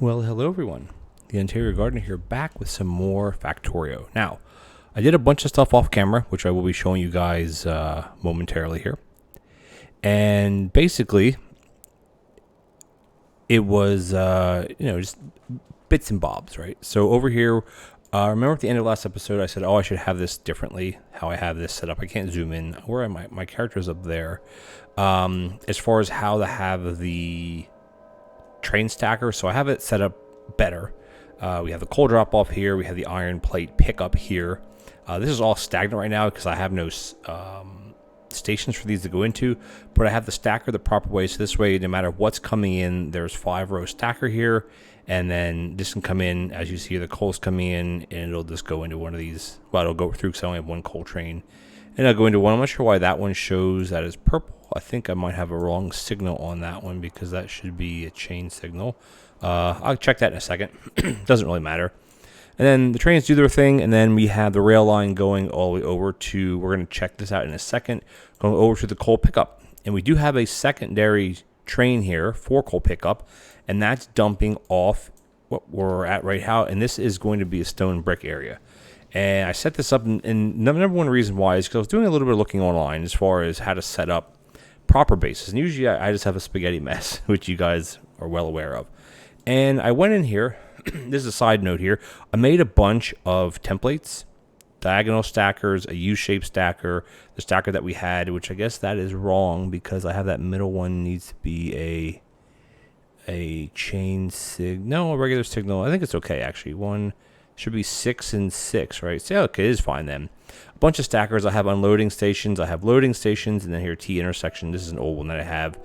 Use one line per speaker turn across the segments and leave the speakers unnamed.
Well, hello everyone. TheOntarioGardener here, back with some more Factorio. Now, I did a bunch of stuff off camera, which I will be showing you guys momentarily here. And basically, it was, just bits and bobs, right? So over here, remember at the end of last episode, I said, I should have this differently, how I have this set up. I can't zoom in. Where am I? My character's up there. As far as how to have the train stacker, so I have it set up better. We have the coal drop off here. We have the iron plate pickup here. This is all stagnant right now because I have no stations for these to go into, but I have the stacker the proper way. So this way, no matter what's coming in, there's 5-row stacker here, and then this can come in. As you see, the coal's coming in, and it'll just go into one of these. Well, it'll go through because I only have one coal train, and I'll go into one. I'm not sure why that one shows that as purple. I think I might have a wrong signal on that one because that should be a chain signal. I'll check that in a second. Doesn't really matter. And then the trains do their thing, and then we have the rail line going all the way over to, we're going to check this out in a second, going over to the coal pickup. And we do have a secondary train here for coal pickup, and that's dumping off what we're at right now, and this is going to be a stone brick area. And I set this up, and number one reason why is because I was doing a little bit of looking online as far as how to set up proper bases. And usually I just have a spaghetti mess, which you guys are well aware of. And I went in here. This is a side note here. I made a bunch of templates, diagonal stackers, a U-shaped stacker, the stacker that we had, which I guess that is wrong because I have that middle one needs to be a chain signal, a regular signal. I think it's okay actually. One should be 6 and 6, right? So okay, it is fine then. A bunch of stackers. I have unloading stations. I have loading stations, and then here T intersection. This is an old one that I have.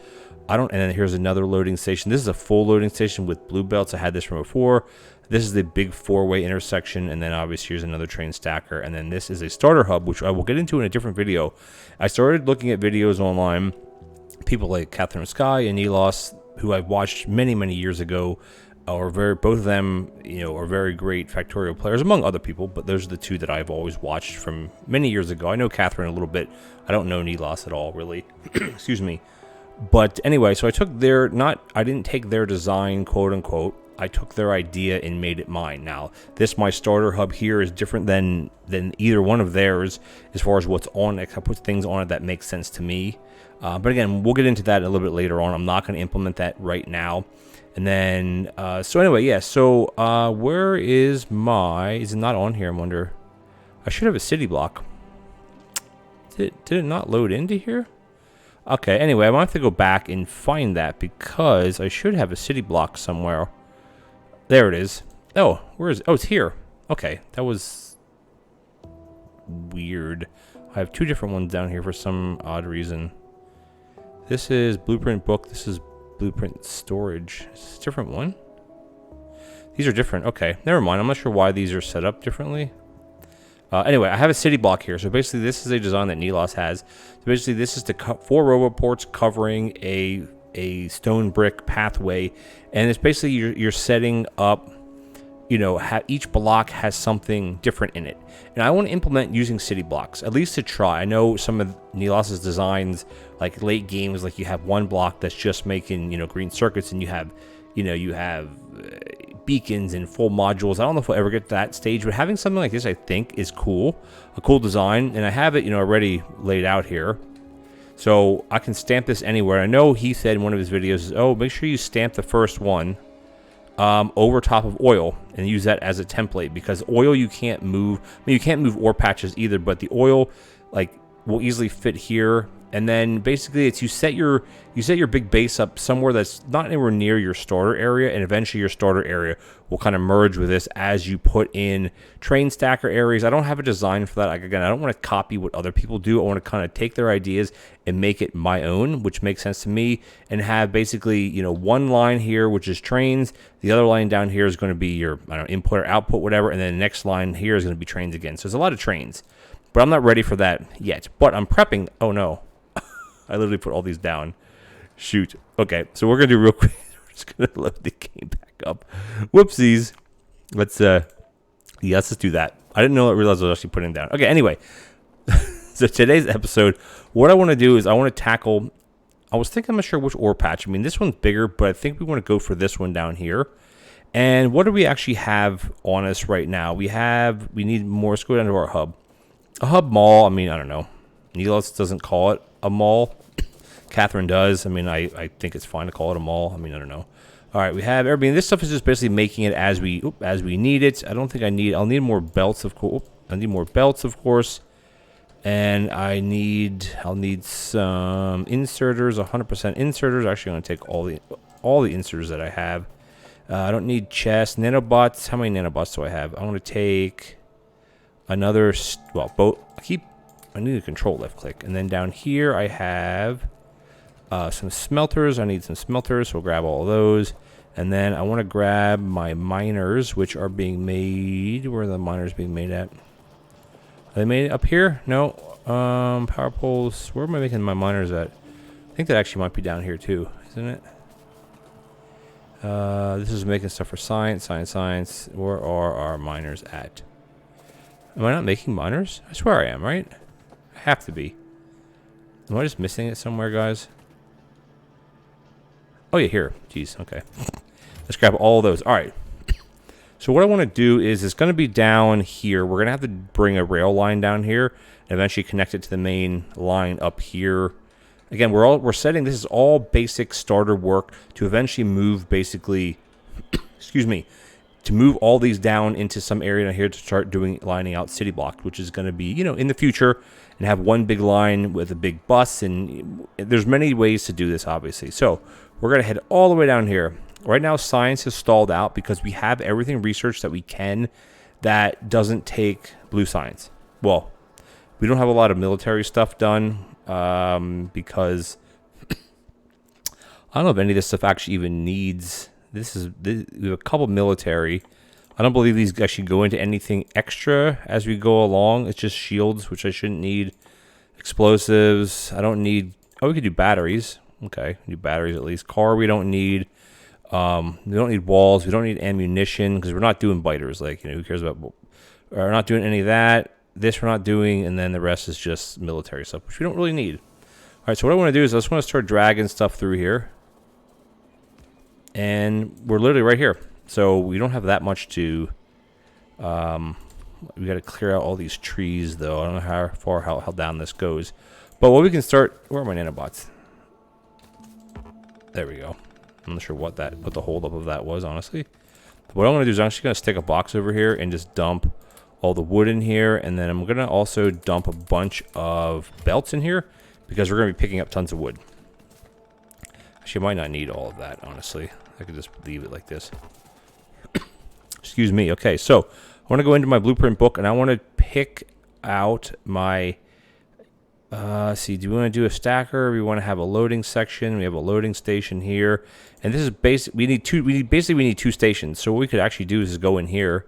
And then here's another loading station. This is a full loading station with blue belts. I had this from before. This is the big 4-way intersection, and then obviously here's another train stacker, and then this is a starter hub, which I will get into in a different video. I started looking at videos online. People like Catherine Sky and Elos, who I've watched many, many years ago, both of them, are very great Factorio players, among other people, but those are the two that I've always watched from many years ago. I know Catherine a little bit. I don't know Nelos at all, really. Excuse me. But anyway, so I took I didn't take their design, quote unquote. I took their idea and made it mine. Now, my starter hub here is different than either one of theirs as far as what's on it. I put things on it that make sense to me. But again, we'll get into that a little bit later on. I'm not going to implement that right now. And then, so anyway, yeah. So, where is it not on here? I wonder. I should have a city block. Did it not load into here? Okay, anyway, I might have to go back and find that because I should have a city block somewhere. There it is. Oh, where is it? Oh, it's here. Okay, that was weird. I have two different ones down here for some odd reason. This is blueprint book. This is blueprint storage. Is this a different one? These are different. Okay, never mind. I'm not sure why these are set up differently. Anyway, I have a city block here. So basically, this is a design that Nelos has. So basically, this is the 4 roboports covering a stone brick pathway, and it's basically you're setting up. Each block has something different in it, and I want to implement using city blocks at least to try. I know some of Nelos's designs, like late games, like you have one block that's just making green circuits, and you have beacons and full modules. I don't know if we'll ever get to that stage, but having something like this, I think, is cool. A cool design, and I have it, already laid out here. So I can stamp this anywhere. I know he said in one of his videos, make sure you stamp the first one over top of oil and use that as a template, because oil you can't move. You can't move ore patches either, but the oil will easily fit here. And then basically it's you set your big base up somewhere that's not anywhere near your starter area, and eventually your starter area will kind of merge with this as you put in train stacker areas. I don't have a design for that. Again, I don't want to copy what other people do. I want to kind of take their ideas and make it my own, which makes sense to me, and have basically, one line here, which is trains. The other line down here is going to be your, input or output, whatever. And then the next line here is going to be trains again. So there's a lot of trains, but I'm not ready for that yet, but I'm prepping. Oh no. I literally put all these down. Shoot. Okay, so we're going to do real quick. We're just going to load the game back up. Whoopsies. Let's just do that. I didn't realize I was actually putting it down. Okay, anyway. So today's episode, what I want to do is I want to tackle, I was thinking, I'm not sure which ore patch. This one's bigger, but I think we want to go for this one down here. And what do we actually have on us right now? We need more. Let's go down to our hub. A hub mall, I mean, I don't know. Nelos doesn't call it a mall. Catherine does. I mean, I think it's fine to call it a mall. I mean, I don't know. All right, we have Airbnb. This stuff is just basically making it as we need it. I don't think I'll need more belts, of course. I need more belts, of course. And I'll need some inserters, 100% inserters. Actually, I'm going to take all the inserters that I have. I don't need chests. Nanobots. How many nanobots do I have? I'm going to take another, I need a control left click. And then down here I have some smelters. I need some smelters, so we'll grab all of those. And then I want to grab my miners, which are being made. Where are the miners being made at? Are they made up here? No. Power poles. Where am I making my miners at? I think that actually might be down here too, isn't it? This is making stuff for science. Where are our miners at? Am I not making miners? I swear I am, right? I have to be. Am I just missing it somewhere, guys? Oh, yeah, here. Jeez, okay. Let's grab all those. All right. So what I want to do is it's going to be down here. We're going to have to bring a rail line down here and eventually connect it to the main line up here. Again, we're setting, this is all basic starter work to eventually move basically, excuse me, to move all these down into some area down here to start lining out city blocks, which is going to be, you know, in the future, and have one big line with a big bus. And there's many ways to do this, obviously. So we're going to head all the way down here. Right now, science has stalled out because we have everything researched that we can that doesn't take blue science. Well, we don't have a lot of military stuff done because I don't know if any of this stuff actually even needs. We have a couple military. I don't believe these actually go into anything extra as we go along. It's just shields, which I shouldn't need. Explosives. I don't need. Oh, we could do batteries. Okay, do batteries at least. Car we don't need. We don't need walls. We don't need ammunition because we're not doing biters. Like, you know, who cares about? We're not doing any of that. This we're not doing, and then the rest is just military stuff, which we don't really need. All right, so what I want to do is I just want to start dragging stuff through here. And we're literally right here. So we don't have that much to... we got to clear out all these trees, though. I don't know how down this goes. But what we can start... Where are my nanobots? There we go. I'm not sure what the holdup of that was, honestly. But what I'm going to do is I'm actually going to stick a box over here and just dump all the wood in here. And then I'm going to also dump a bunch of belts in here because we're going to be picking up tons of wood. Actually, I might not need all of that, honestly. I could just leave it like this. Excuse me. Okay, so I want to go into my blueprint book, and I want to pick out my... see, do we want to do a stacker? We want to have a loading section. We have a loading station here. And this is basic. We need two stations. So what we could actually do is go in here,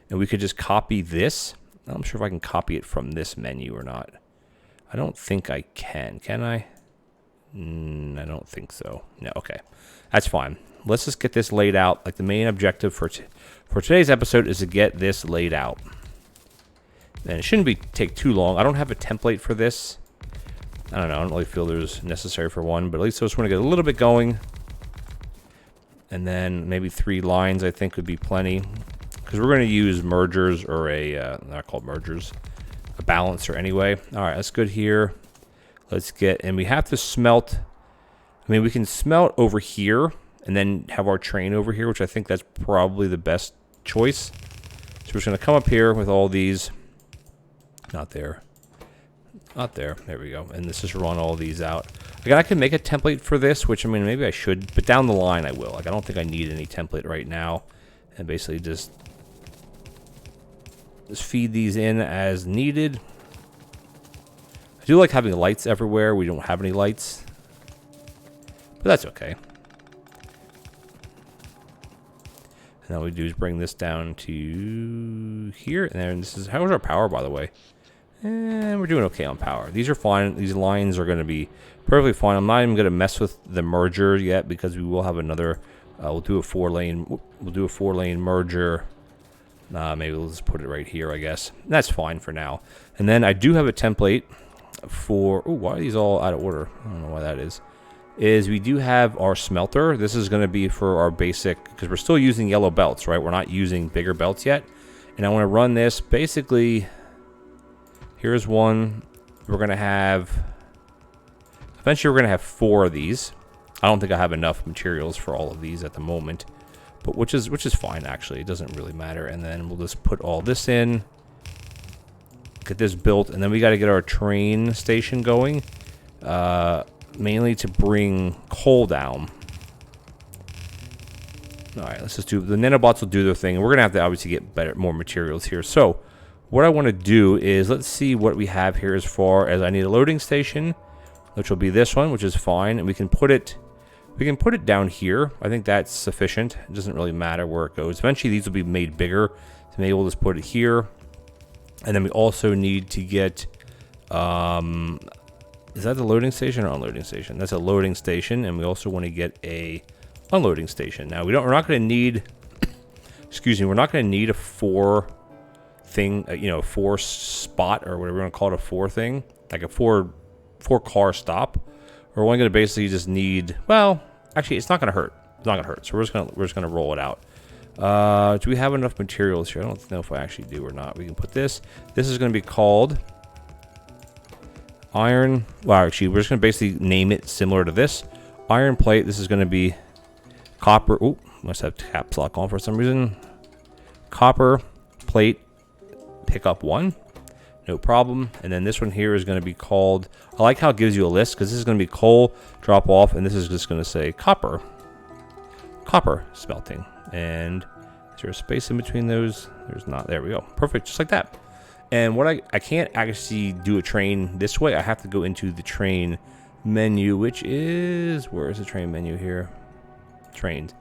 and we could just copy this. I'm not sure if I can copy it from this menu or not. I don't think I can. Can I? I don't think so. No, okay. That's fine. Let's just get this laid out. Like, the main objective for today's episode is to get this laid out. And it shouldn't take too long. I don't have a template for this. I don't know. I don't really feel there's necessary for one, but at least I just want to get a little bit going. And then maybe 3 lines, I think, would be plenty. Because we're going to use mergers or not called mergers, a balancer anyway. All right, that's good here. Let's get, and we have to smelt. I mean, we can smelt over here and then have our train over here, which I think that's probably the best choice. So we're just going to come up here with all these. Not there. Not there. There we go. And let's just run all these out. Again, I can make a template for this, which, I mean, maybe I should, but down the line I will. Like, I don't think I need any template right now. And basically just feed these in as needed. I do like having lights everywhere. We don't have any lights, but that's okay. And all we do is bring this down to here, and then this is, how's our power, by the way? And we're doing okay on power. These are fine. These lines are going to be perfectly fine. I'm not even going to mess with the merger yet because we will have another. We'll do a 4-lane. We'll do a 4-lane merger. Maybe we'll just put it right here, I guess. That's fine for now. And then I do have a template for. Oh, why are these all out of order? I don't know why that is. is we do have our smelter. This is going to be for our basic, because we're still using yellow belts, right? We're not using bigger belts yet. And I want to run this. Basically, here's one. We're going to have, eventually we're going to have 4 of these. I don't think I have enough materials for all of these at the moment, but which is fine, actually. It doesn't really matter. And then we'll just put all this in, get this built, and then we got to get our train station going, mainly to bring coal down. All right, let's just do, the nanobots will do their thing, and we're gonna have to obviously get more materials here. So what I want to do is, let's see what we have here as far as, I need a loading station, which will be this one, which is fine, and we can put it down here. I think that's sufficient. It doesn't really matter where it goes. Eventually these will be made bigger, so maybe we'll just put it here. And then we also need to get, is that the loading station or unloading station? That's a loading station, and we also want to get a unloading station. Now we're not going to need, excuse me, we're not going to need a 4 thing, you know, 4 spot or whatever you want to call it, a 4 thing, like a 4 car stop. We're only going to basically just need, well, actually it's not going to hurt. It's not going to hurt. So we're just going to roll it out. Do we have enough materials here? I don't know if I actually do or not. We can put this. This is going to be called iron. Well, actually, we're just going to basically name it similar to this. Iron plate. This is going to be copper. Ooh, must have caps lock on for some reason. Copper plate pickup 1. No problem. And then this one here is going to be called, I like how it gives you a list, because this is going to be coal drop off, and this is just going to say copper smelting. And is there a space in between those? There's not. There we go. Perfect. Just like that. And what I can't actually do a train this way. I have to go into the train menu, which is, where is the train menu here? Trains.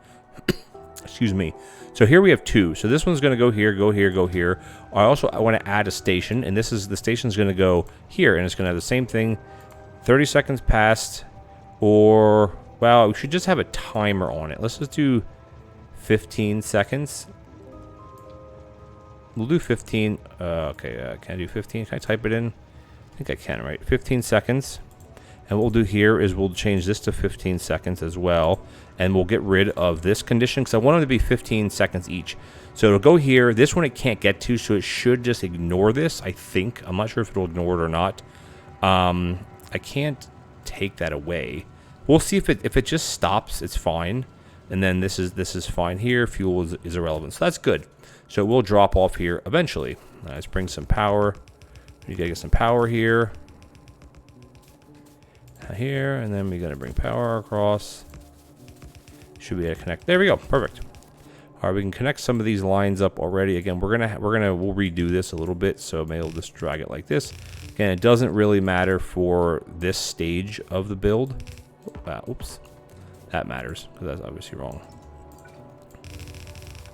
Excuse me. So here we have 2. So this one's going to go here, go here, go here. I want to add a station, and this is, the station's going to go here, and it's going to have the same thing. 30 seconds past, or, well, we should just have a timer on it. Let's just do 15 seconds. We'll do 15. Okay, can I do 15? Can I type it in? I think I can, right? 15 seconds. And what we'll do here is we'll change this to 15 seconds as well. And we'll get rid of this condition, because I want them to be 15 seconds each. So it'll go here. This one it can't get to, so it should just ignore this, I think. I'm not sure if it'll ignore it or not. I can't take that away. We'll see if it just stops, it's fine. And then this is fine here. Fuel is irrelevant. So that's good. So it will drop off here eventually. Let's bring some power. We gotta get some power here. Here, and then we're gonna bring power across. Should be able to connect. There we go. Perfect. All right, we can connect some of these lines up already. Again, we'll redo this a little bit. So maybe we'll just drag it like this. Again, it doesn't really matter for this stage of the build. Oops. That matters, because that's obviously wrong.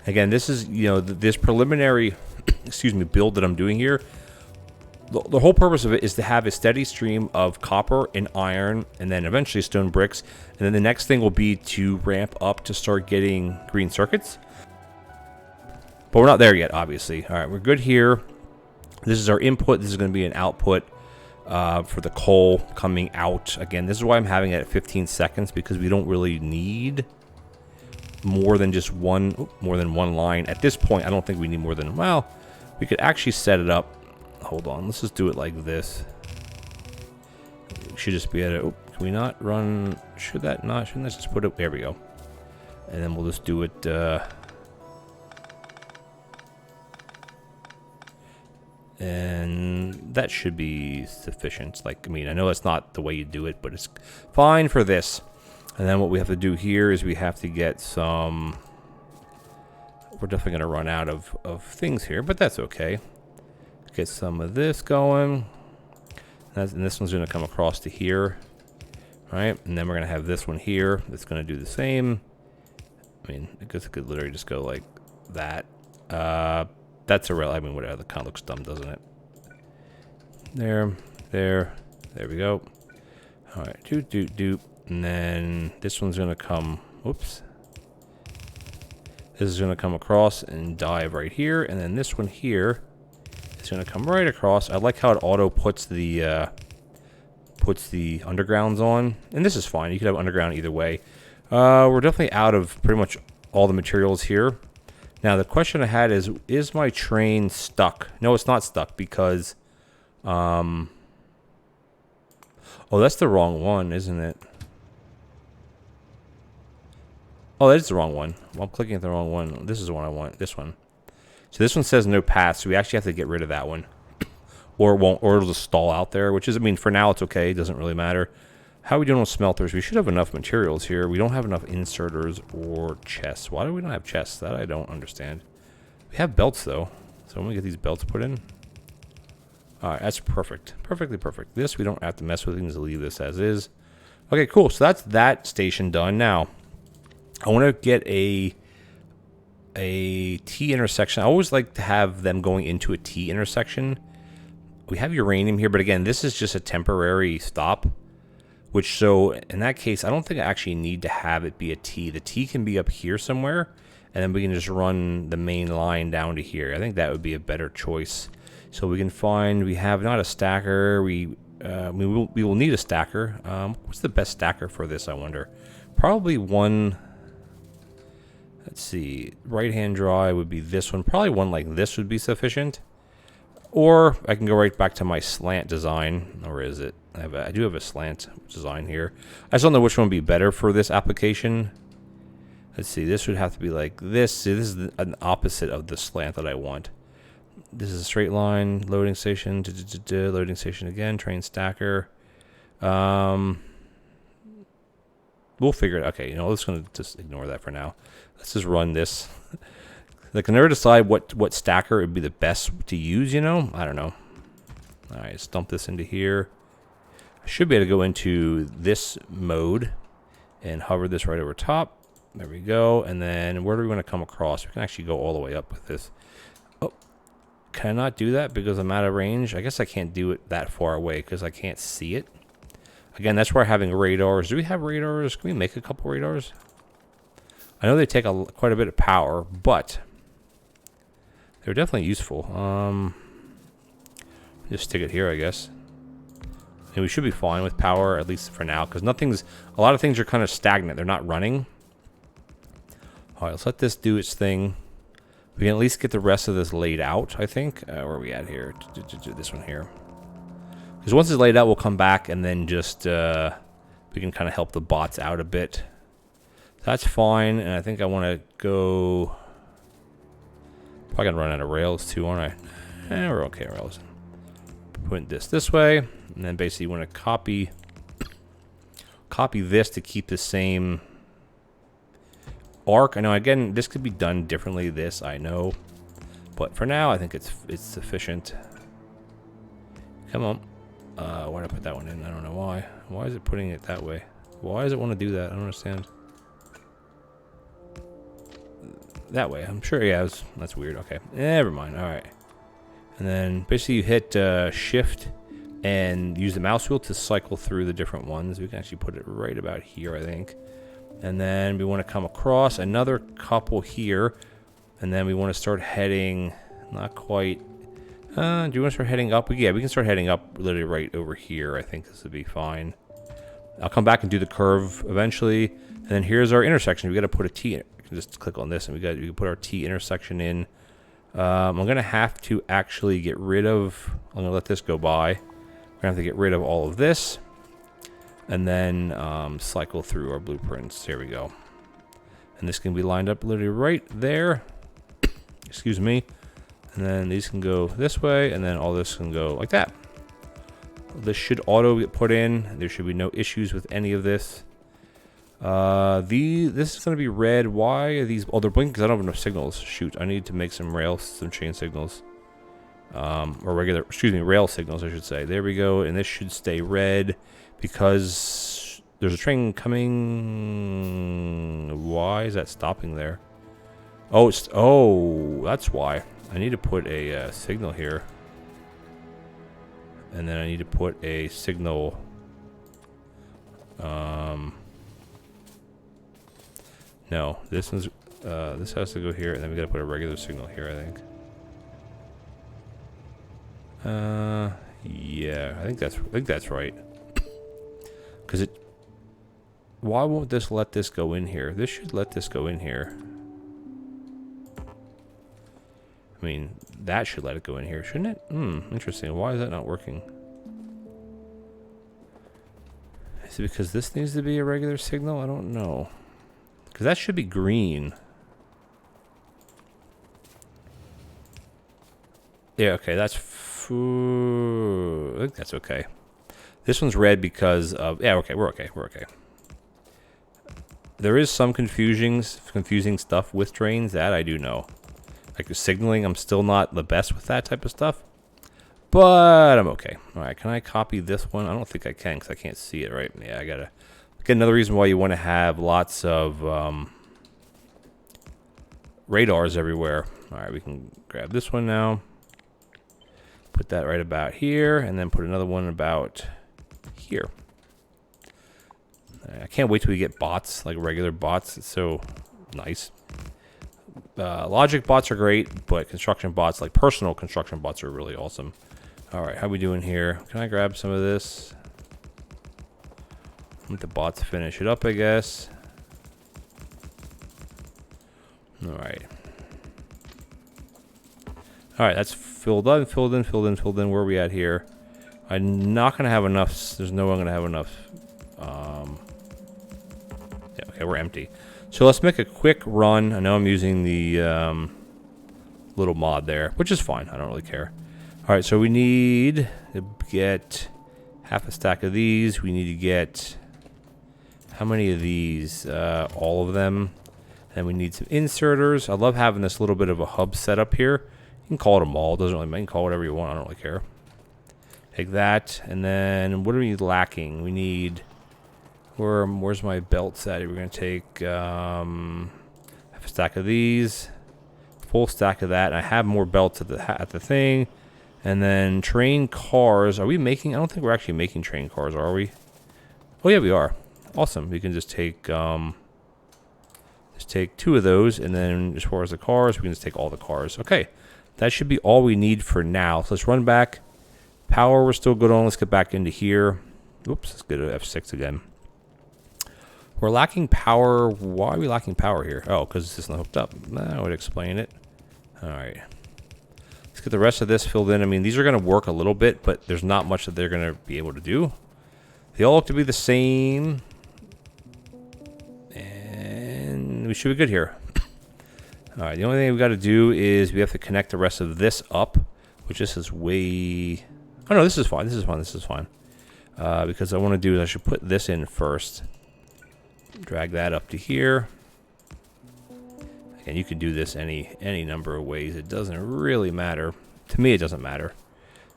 Again, this is, you know, this preliminary, excuse me, build that I'm doing here. The whole purpose of it is to have a steady stream of copper and iron, and then eventually stone bricks. And then the next thing will be to ramp up to start getting green circuits. But we're not there yet, obviously. All right, we're good here. This is our input. This is going to be an output for the coal coming out. Again, this is why I'm having it at 15 seconds, because we don't really need more than just one line. At this point, I don't think we need more than, well, we could actually set it up. Hold on, let's just do it like this. We should just be at it. Can we not run? Shouldn't I just put it? There we go. And then we'll just do it. And that should be sufficient. Like, I mean, I know that's not the way you do it, but it's fine for this. And then what we have to do here is we have to get some. We're definitely going to run out of things here, but that's okay. Get some of this going. And this one's going to come across to here. Right? And then we're going to have this one here that's going to do the same. I mean, I guess it could literally just go like that. That's irrelevant. I mean, whatever. That kind of looks dumb, doesn't it? There we go. All right, doop. And then this one's going to come, whoops. This is going to come across and dive right here. And then this one here is going to come right across. I like how it auto puts the puts the undergrounds on. And this is fine. You could have underground either way. We're definitely out of pretty much all the materials here. Now, the question I had is my train stuck? No, it's not stuck because... oh, that's the wrong one, isn't it? Oh, that is the wrong one. Well, I'm clicking at the wrong one. This is the one I want. This one. So this one says no path, so we actually have to get rid of that one. Or it won't, or it'll just stall out there, which is, I mean, for now it's okay. It doesn't really matter. How are we doing with smelters? We should have enough materials here. We don't have enough inserters or chests. Why do we not have chests? That I don't understand. We have belts, though. So I'm going to get these belts put in. All right, that's perfect. Perfectly perfect. This we don't have to mess with. We can just leave this as is. Okay, cool. So that's that station done. Now, I want to get a T intersection. I always like to have them going into a T intersection. We have uranium here, but again, this is just a temporary stop. Which, so, in that case, I don't think I actually need to have it be a T. The T can be up here somewhere, and then we can just run the main line down to here. I think that would be a better choice. So we can find, we have not a stacker. We will need a stacker. What's the best stacker for this, I wonder? Probably one, let's see, right-hand drive would be this one. Probably one like this would be sufficient. Or I can go right back to my slant design. Or is it? I do have a slant design here. I just don't know which one would be better for this application. Let's see. This would have to be like this. See, this is an opposite of the slant that I want. This is a straight line. Loading station. Loading station again. Train stacker. We'll figure it. Okay, you know, let's gonna just ignore that for now. Let's just run this. Like, I can never decide what stacker would be the best to use, you know? I don't know. All right, let's dump this into here. I should be able to go into this mode and hover this right over top. There we go. And then where do we want to come across? We can actually go all the way up with this. Oh, can I not do that because I'm out of range? I guess I can't do it that far away because I can't see it. Again, that's where having radars. Do we have radars? Can we make a couple radars? I know they take quite a bit of power, but... they're definitely useful. Just stick it here, I guess. And we should be fine with power, at least for now, because a lot of things are kind of stagnant. They're not running. All right, let's let this do its thing. We can at least get the rest of this laid out, I think. Where are we at here? This one here. Because once it's laid out, we'll come back and then just, we can kind of help the bots out a bit. That's fine, and I think I want to go... probably gonna run out of rails too, aren't I? We're okay, rails. Putting this way, and then basically you want to copy this to keep the same arc. I know, again, this could be done differently. This I know, but for now, I think it's sufficient. Come on. Why did I put that one in? I don't know why. Why is it putting it that way? Why does it want to do that? I don't understand. That way, I'm sure. Yeah, that's weird. Okay, never mind. All right, and then basically you hit shift and use the mouse wheel to cycle through the different ones. We can actually put it right about here, I think. And then we want to come across another couple here, and then we want to start heading. Not quite. Do you want to start heading up? Yeah, we can start heading up literally right over here. I think this would be fine. I'll come back and do the curve eventually. And then here's our intersection. We got to put a T in it. Just click on this and we can put our T intersection in. I'm gonna have to actually get rid of, I'm gonna let this go by. We're gonna have to get rid of all of this and then cycle through our blueprints. Here we go. And this can be lined up literally right there. Excuse me. And then these can go this way, and then all this can go like that. This should auto get put in. There should be no issues with any of this. This is going to be red. Why are these? Oh, they're blinking because I don't have enough signals. Shoot, I need to make some chain signals. Or regular, excuse me, rail signals, I should say. There we go. And this should stay red because there's a train coming. Why is that stopping there? Oh, that's why. I need to put a signal here. And then I need to put a signal. No, this has to go here, and then we gotta put a regular signal here, I think. Yeah, I think that's right. Because it... Why won't this let this go in here? This should let this go in here. I mean, that should let it go in here, shouldn't it? Interesting. Why is that not working? Is it because this needs to be a regular signal? I don't know. Because that should be green. Yeah, okay, that's... I think that's okay. This one's red because of... Yeah, okay, we're okay, we're okay. There is some confusing stuff with trains, that I do know. Like the signaling, I'm still not the best with that type of stuff. But I'm okay. Alright, can I copy this one? I don't think I can because I can't see it, right? Yeah, I gotta... Again, another reason why you want to have lots of radars everywhere. Alright, we can grab this one now. Put that right about here, and then put another one about here. I can't wait till we get bots, like regular bots. It's so nice. Logic bots are great, but construction bots, like personal construction bots, are really awesome. All right, how we doing here? Can I grab some of this? Let the bots finish it up, I guess. All right. All right, that's filled in. Where are we at here? I'm not going to have enough. There's no way I'm going to have enough. Yeah, okay, we're empty. So let's make a quick run. I know I'm using the little mod there, which is fine. I don't really care. All right, so we need to get half a stack of these. We need to get... How many of these? All of them. And we need some inserters. I love having this little bit of a hub set up here. You can call it a mall. It doesn't really matter. You can call it whatever you want. I don't really care. Take that. And then what are we lacking? We need... Where's my belts at? We're going to take half a stack of these. Full stack of that. And I have more belts at the thing. And then train cars. Are we making... I don't think we're actually making train cars, are we? Oh, yeah, we are. Awesome. We can just take... take 2 of those, and then as far as the cars, we can just take all the cars. Okay, that should be all we need for now. So let's run back. Power, we're still good on. Let's get back into here. Oops, let's go to F6 again. We're lacking power. Why are we lacking power here? Oh, because it's just not hooked up. That would explain it. All right. Let's get the rest of this filled in. I mean, these are going to work a little bit, but there's not much that they're going to be able to do. They all look to be the same. We should be good here. All right, the only thing we got to do is we have to connect the rest of this up, which this is way... Oh, no, this is fine. This is fine. This is fine. Because I want to do is I should put this in first. Drag that up to here. And you can do this any number of ways. It doesn't really matter. To me, it doesn't matter.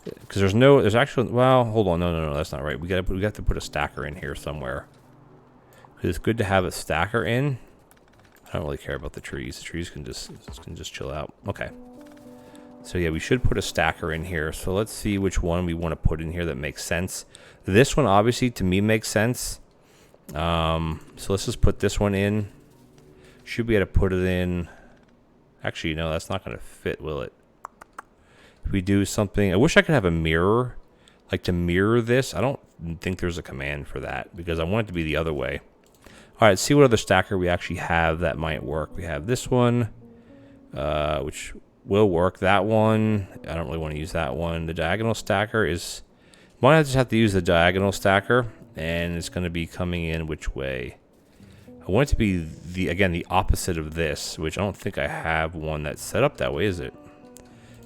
Because there's actually... Well, hold on. No, that's not right. We got to put a stacker in here somewhere. Because it's good to have a stacker in. I don't really care about the trees. The trees can just chill out. Okay. So yeah, we should put a stacker in here. So let's see which one we want to put in here that makes sense. This one obviously to me makes sense. So let's just put this one in. Should be able to put it in. Actually, no, that's not going to fit, will it? If we do something, I wish I could have a mirror, like to mirror this. I don't think there's a command for that because I want it to be the other way. All right, let's see what other stacker we actually have that might work. We have this one, which will work. That one, I don't really want to use that one. The diagonal stacker is... Might just have to use the diagonal stacker, and it's going to be coming in which way? I want it to be, the opposite of this, which I don't think I have one that's set up that way, is it?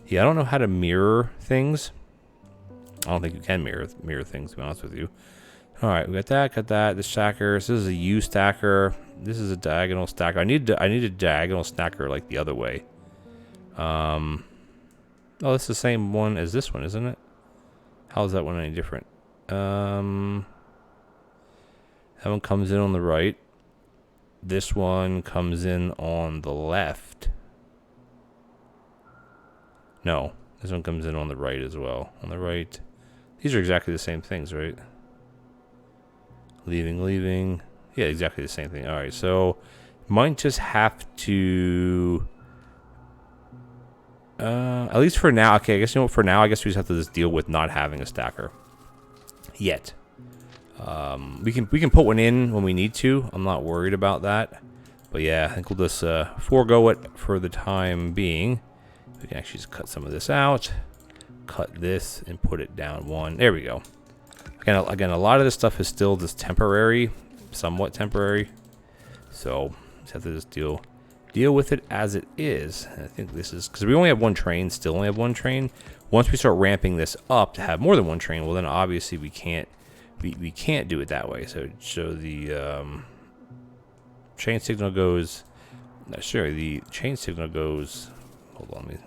Yeah, I don't know how to mirror things. I don't think you can mirror things, to be honest with you. All right, we got that. This stacker. This is a U stacker. This is a diagonal stacker. I need a diagonal stacker like the other way. Oh, this is the same one as this one, isn't it? How is that one any different? That one comes in on the right. This one comes in on the left. No, this one comes in on the right as well. On the right. These are exactly the same things, right? Leaving. Yeah, exactly the same thing. All right, so might just have to... at least for now. Okay, I guess, you know what, for now, I guess we just have to just deal with not having a stacker. Yet. We can put one in when we need to. I'm not worried about that. But yeah, I think we'll just forego it for the time being. We can actually just cut some of this out. Cut this and put it down one. There we go. Again, a lot of this stuff is still just temporary, somewhat temporary. So just have to just deal with it as it is. And I think this is because we only have one train. Still only have one train. Once we start ramping this up to have more than one train, well then obviously we can't do it that way. So the chain signal goes. No, sorry, the chain signal goes. Hold on,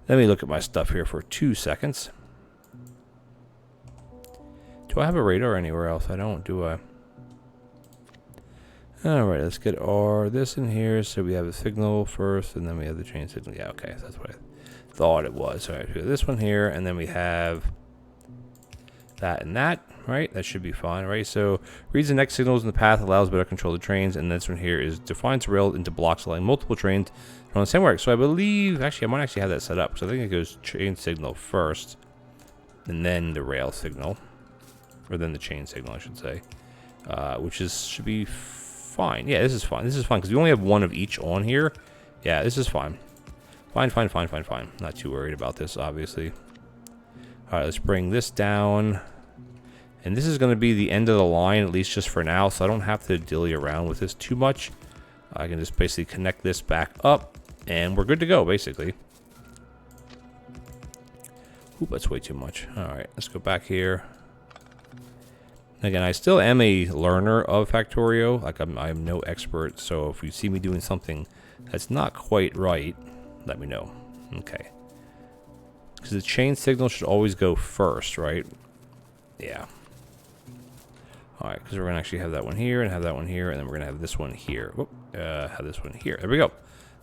let me look at my stuff here for 2 seconds. Do I have a radar anywhere else? I don't, do I? Alright, let's get this in here. So we have a signal first, and then we have the chain signal. Yeah, okay, that's what I thought it was. Alright, we have this one here, and then we have that and that, right? That should be fine, right? So reads the next signals in the path, allows better control of the trains, and this one here is defines rail into blocks allowing multiple trains on the same arc. So I believe, actually, I might actually have that set up. So I think it goes chain signal first, and then the rail signal. Or then the chain signal, I should say, which should be fine. Yeah, this is fine. This is fine because we only have one of each on here. Yeah, this is fine. Fine. Not too worried about this, obviously. All right, let's bring this down. And this is going to be the end of the line, at least just for now, so I don't have to dilly around with this too much. I can just basically connect this back up, and we're good to go, basically. Oop, that's way too much. All right, let's go back here. Again, I still am a learner of Factorio. Like I'm no expert, so if you see me doing something that's not quite right, let me know. Okay. Because the chain signal should always go first, right? Yeah. Alright, because we're going to actually have that one here, and have that one here, and then we're going to have this one here. Whoop, have this one here. There we go.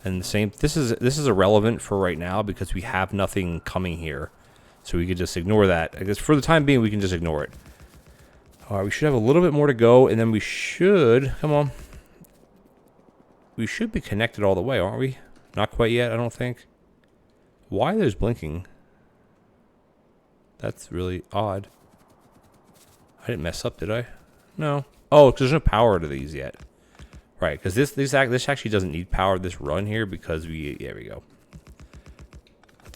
And the same, this is irrelevant for right now, because we have nothing coming here. So we could just ignore that. I guess for the time being, we can just ignore it. Alright, we should have a little bit more to go, and then we should, come on. We should be connected all the way, aren't we? Not quite yet, I don't think. Why are those blinking? That's really odd. I didn't mess up, did I? No. Oh, because there's no power to these yet. Right, because this actually doesn't need power, this run here, because there we go.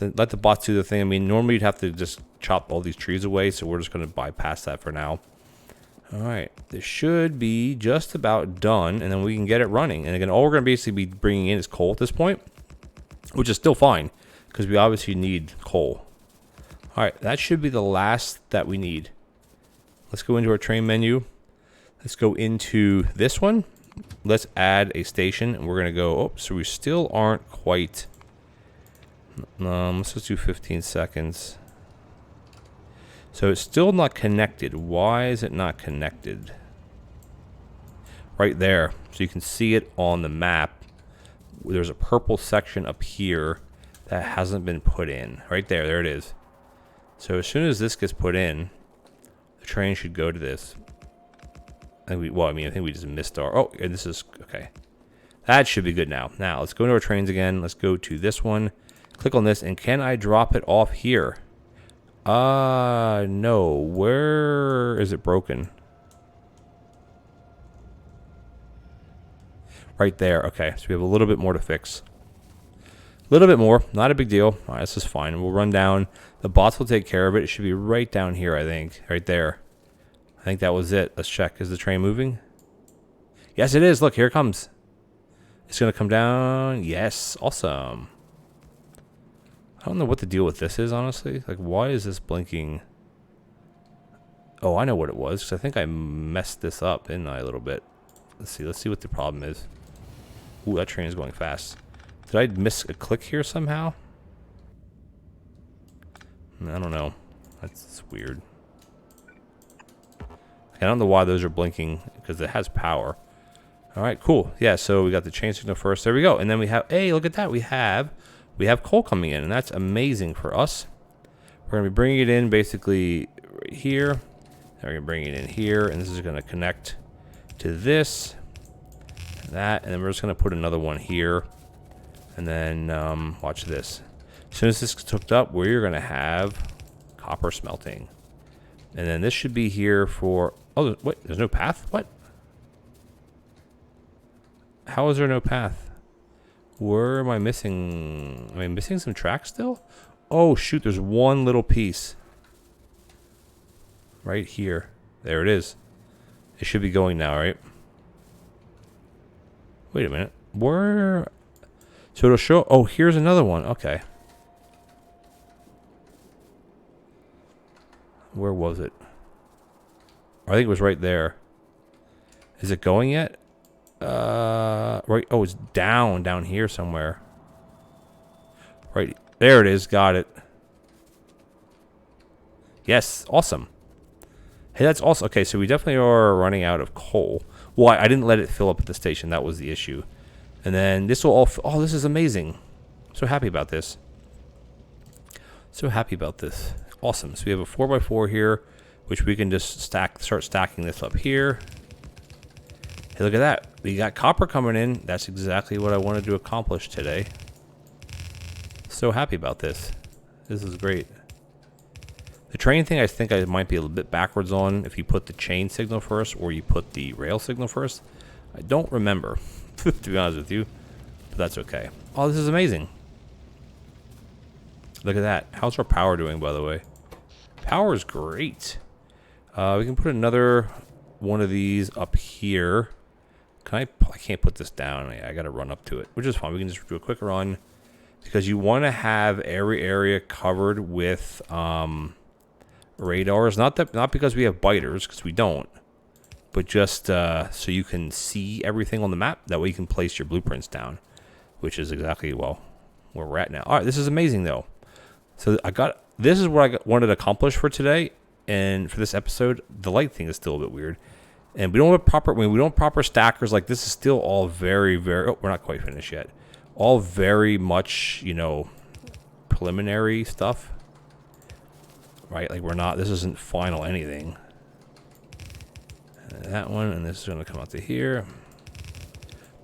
Let the bots do the thing. I mean, normally you'd have to just chop all these trees away, so we're just going to bypass that for now. Alright, this should be just about done, and then we can get it running. And again, all we're going to basically be bringing in is coal at this point, which is still fine, because we obviously need coal. Alright, that should be the last that we need. Let's go into our train menu. Let's go into this one. Let's add a station, and we're going to go, oh, so we still aren't quite, let's just do 15 seconds. So it's still not connected. Why is it not connected? Right there. So you can see it on the map. There's a purple section up here that hasn't been put in. Right there. There it is. So as soon as this gets put in, the train should go to this. I think we just missed our... Oh, and this is... Okay. That should be good now. Now, let's go into our trains again. Let's go to this one. Click on this. And can I drop it off here? No. Where is it broken? Right there. Okay, so we have a little bit more to fix. A little bit more. Not a big deal. All right, this is fine. We'll run down. The bots will take care of it. It should be right down here, I think. Right there. I think that was it. Let's check. Is the train moving? Yes, it is. Look, here it comes. It's going to come down. Yes. Awesome. I don't know what the deal with this is, honestly. Like, why is this blinking? Oh, I know what it was, because I think I messed this up, didn't I, a little bit? Let's see what the problem is. Ooh, that train is going fast. Did I miss a click here somehow? I don't know. That's weird. I don't know why those are blinking, because it has power. Alright, cool. Yeah, so we got the chain signal first. There we go. And then we have, hey, look at that. We have coal coming in, and that's amazing for us. We're going to be bringing it in basically right here. Then we're going to bring it in here, and this is going to connect to this, and that, and then we're just going to put another one here. And then, watch this. As soon as this gets hooked up, we're going to have copper smelting. And then this should be here for, Oh, wait, there's no path? What? How is there no path? Where am I missing? Am I missing some tracks still? Oh, shoot, there's one little piece. Right here. There it is. It should be going now, right? Wait a minute. Where? So it'll show... Oh, here's another one. Okay. Where was it? I think it was right there. Is it going yet? Right. Oh, it's down here somewhere. Right. There it is. Got it. Yes. Awesome. Hey, that's awesome. Okay, so we definitely are running out of coal. Well, I didn't let it fill up at the station. That was the issue. And then this will all... Oh, this is amazing. So happy about this. So happy about this. Awesome. So we have a 4x4 here, which we can just start stacking this up here. Hey, look at that. We got copper coming in. That's exactly what I wanted to accomplish today. So happy about this. This is great. The train thing, I think I might be a little bit backwards on if you put the chain signal first or you put the rail signal first. I don't remember, to be honest with you, but that's okay. Oh, this is amazing. Look at that. How's our power doing, by the way? Power is great. We can put another one of these up here. I can't put this down. I got to run up to it, which is fine. We can just do a quick run because you want to have every area covered with radars. Not because we have biters, because we don't, but just so you can see everything on the map. That way you can place your blueprints down, which is exactly, well, where we're at now. All right, this is amazing though. So this is what I wanted to accomplish for today, and for this episode. The light thing is still a bit weird, and we don't have proper stackers. Like, this is still all very, very. Oh, we're not quite finished yet. All very much, you know, preliminary stuff, right? Like, we're not. This isn't final anything. That one, and this is going to come out to here.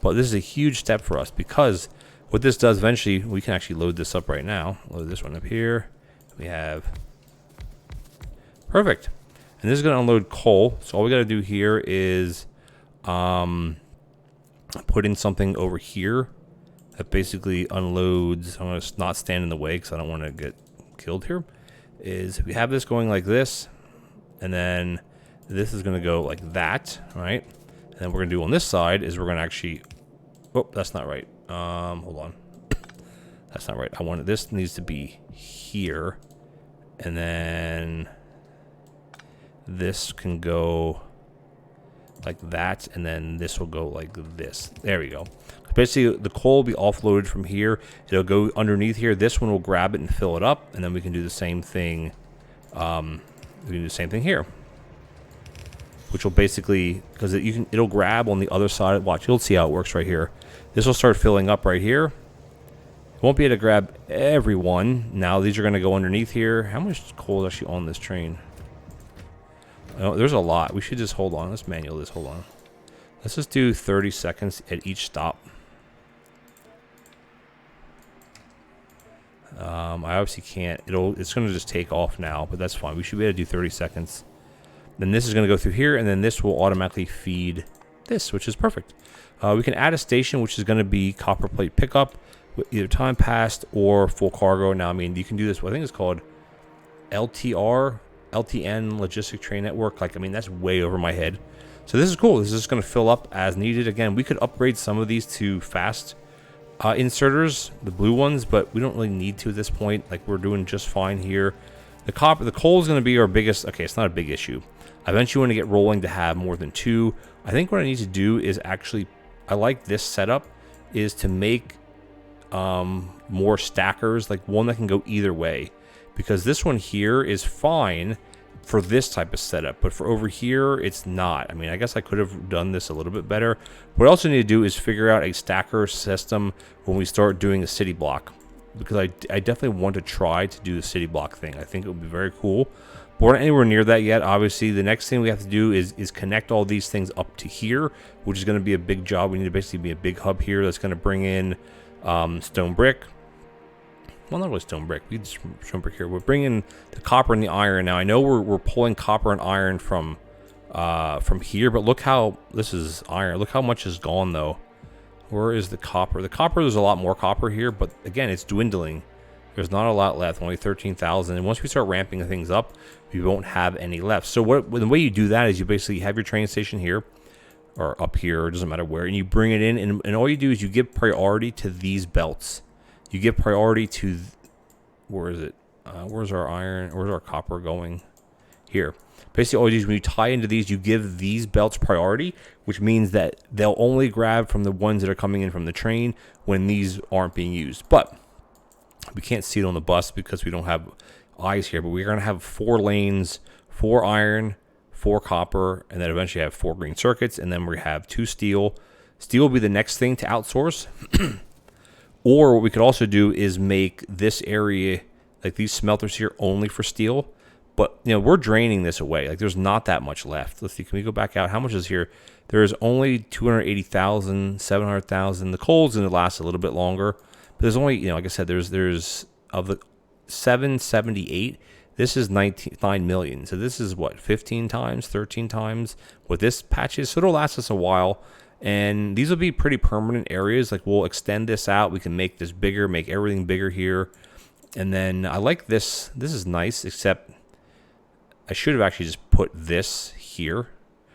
But this is a huge step for us, because what this does eventually, we can actually load this up right now. Load this one up here. We have perfect. And this is going to unload coal. So all we got to do here is put in something over here that basically unloads. I'm going to not stand in the way because I don't want to get killed here. Is we have this going like this, and then this is going to go like that, right? And then what we're going to do on this side is we're going to actually... Oh, that's not right. Hold on. That's not right. This needs to be here. And then this can go like that, and then this will go like this. There we go. Basically, the coal will be offloaded from here. It'll go underneath here. This one will grab it and fill it up, and then we can do the same thing. We can do the same thing here, which will basically, because it'll grab on the other side. Watch, you'll see how it works right here. This will start filling up right here. It won't be able to grab everyone. Now these are going to go underneath here. How much coal is actually on this train? Oh, there's a lot. We should just hold on. Let's manual this. Hold on. Let's just do 30 seconds at each stop. I obviously can't. It's going to just take off now, but that's fine. We should be able to do 30 seconds. Then this is going to go through here, and then this will automatically feed this, which is perfect. We can add a station, which is going to be copper plate pickup, either time passed or full cargo. Now, I mean, you can do this. I think it's called LTN, Logistic Train Network. Like, I mean, that's way over my head. So this is cool. This is just going to fill up as needed. Again, we could upgrade some of these to fast inserters, the blue ones, but we don't really need to at this point. Like, we're doing just fine here. The coal is going to be our biggest. Okay, it's not a big issue. I eventually want to get rolling to have more than two. I think what I need to do is actually, I like this setup, is to make more stackers, like one that can go either way, because this one here is fine for this type of setup, but for over here it's not. I mean, I guess I could have done this a little bit better. What I also need to do is figure out a stacker system when we start doing a city block, because I definitely want to try to do the city block thing. I think it would be very cool, but we're not anywhere near that yet. Obviously, the next thing we have to do is connect all these things up to here, which is going to be a big job. We need to basically be a big hub here that's going to bring in stone brick. Well, not really stone brick. We just stone brick here. We're bringing the copper and the iron. Now, I know we're pulling copper and iron from from here. But look how this is iron. Look how much is gone though. Where is the copper? The copper, there's a lot more copper here, but again, it's dwindling. There's not a lot left, only 13,000. And once we start ramping things up, we won't have any left. So the way you do that is you basically have your train station here, or up here, it doesn't matter where, and you bring it in, and all you do is you give priority to these belts. You give priority to, where is it? Where's our iron? Where's our copper going? Here. Basically, all you do is when you tie into these, you give these belts priority, which means that they'll only grab from the ones that are coming in from the train when these aren't being used. But we can't see it on the bus because we don't have eyes here, but we're going to have 4 lanes, 4 iron, 4 copper, and then eventually have 4 green circuits, and then we have 2 steel. Steel will be the next thing to outsource. Or what we could also do is make this area, like these smelters here, only for steel. But, you know, we're draining this away. Like, there's not that much left. Let's see. Can we go back out? How much is here? There's only 280,000, 700,000. The coal's going to last a little bit longer. But there's only, you know, like I said, there's of the 778, this is 9 million. So this is what, 15 times, 13 times what this patch is. So it'll last us a while. And these will be pretty permanent areas. Like, we'll extend this out. We can make this bigger, make everything bigger here. And then I like this. This is nice, except I should have actually just put this here.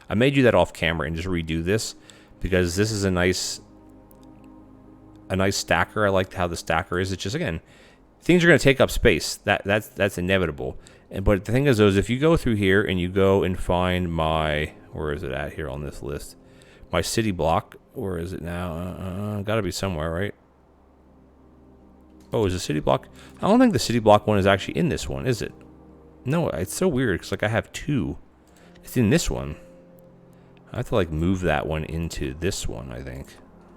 I may do that off camera and just redo this because this is a nice stacker. I like how the stacker is. It's just, again, things are going to take up space. That's inevitable. But the thing is, though, is if you go through here and you go and find my, where is it at here on this list? My city block. Where is it now? Got to be somewhere, right? Oh, is the city block? I don't think the city block one is actually in this one, is it? No, it's so weird because, like, I have 2. It's in this one. I have to, like, move that one into this one, I think.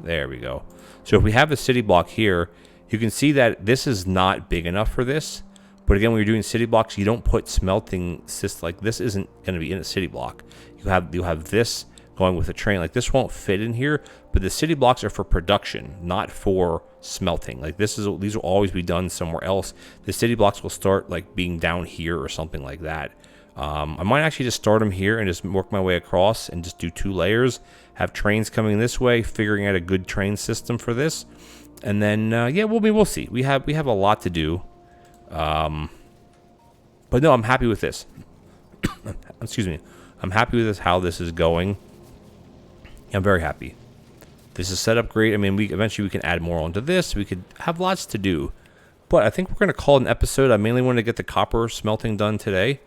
There we go. So if we have a city block here, you can see that this is not big enough for this. But again, when you're doing city blocks, you don't put smelting systems. Like, this isn't going to be in a city block. You'll have this going with a train. Like, this won't fit in here, but the city blocks are for production, not for smelting. Like, these will always be done somewhere else. The city blocks will start, like, being down here or something like that. I might actually just start them here and just work my way across and just do 2 layers, have trains coming this way, figuring out a good train system for this, and then yeah, we'll see. We have a lot to do, but no, I'm happy with this. Excuse me, I'm happy with this, how this is going. I'm very happy. This is set up great. I mean, eventually we can add more onto this. We could have lots to do. But I think we're going to call it an episode. I mainly wanted to get the copper smelting done today.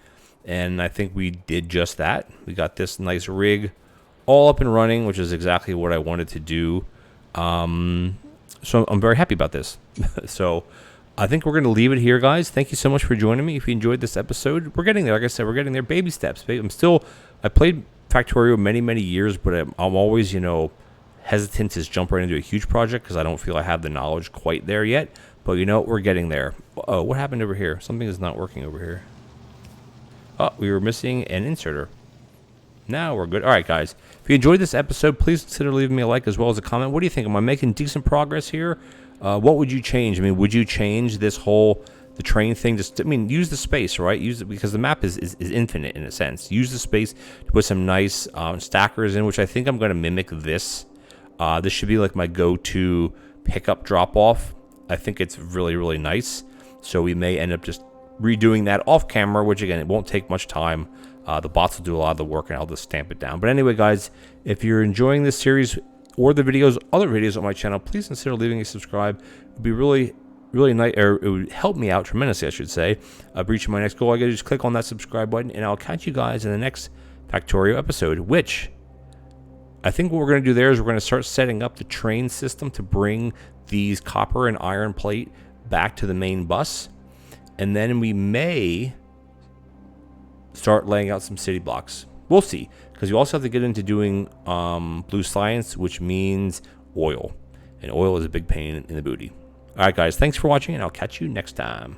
And I think we did just that. We got this nice rig all up and running, which is exactly what I wanted to do. So I'm very happy about this. So I think we're going to leave it here, guys. Thank you so much for joining me. If you enjoyed this episode, we're getting there. Like I said, we're getting there. Baby steps. I played Factorio many years, but I'm always, you know, hesitant to jump right into a huge project because I don't feel I have the knowledge quite there yet. But you know, we're getting there. Oh, what happened over here? Something is not working over here. Oh, we were missing an inserter. Now we're good. All right, guys. If you enjoyed this episode, please consider leaving me a like as well as a comment. What do you think? Am I making decent progress here? What would you change? I mean, would you change this whole the train thing? Use the space, right? Use it because the map is infinite in a sense. Use the space to put some nice stackers in, which I think I'm going to mimic this. This should be like my go-to pickup drop-off. I think it's really nice. So we may end up just redoing that off camera, which again, it won't take much time. The bots will do a lot of the work and I'll just stamp it down. But anyway, guys, if you're enjoying this series or the videos, other videos on my channel, please consider leaving a subscribe. It would be really nice, or it would help me out tremendously, I should say, reaching my next goal. I gotta just click on that subscribe button and I'll catch you guys in the next Factorio episode, which I think what we're going to do there is we're going to start setting up the train system to bring these copper and iron plate back to the main bus. And then we may start laying out some city blocks. We'll see, because you also have to get into doing blue science, which means oil. And oil is a big pain in the booty. All right, guys, thanks for watching, and I'll catch you next time.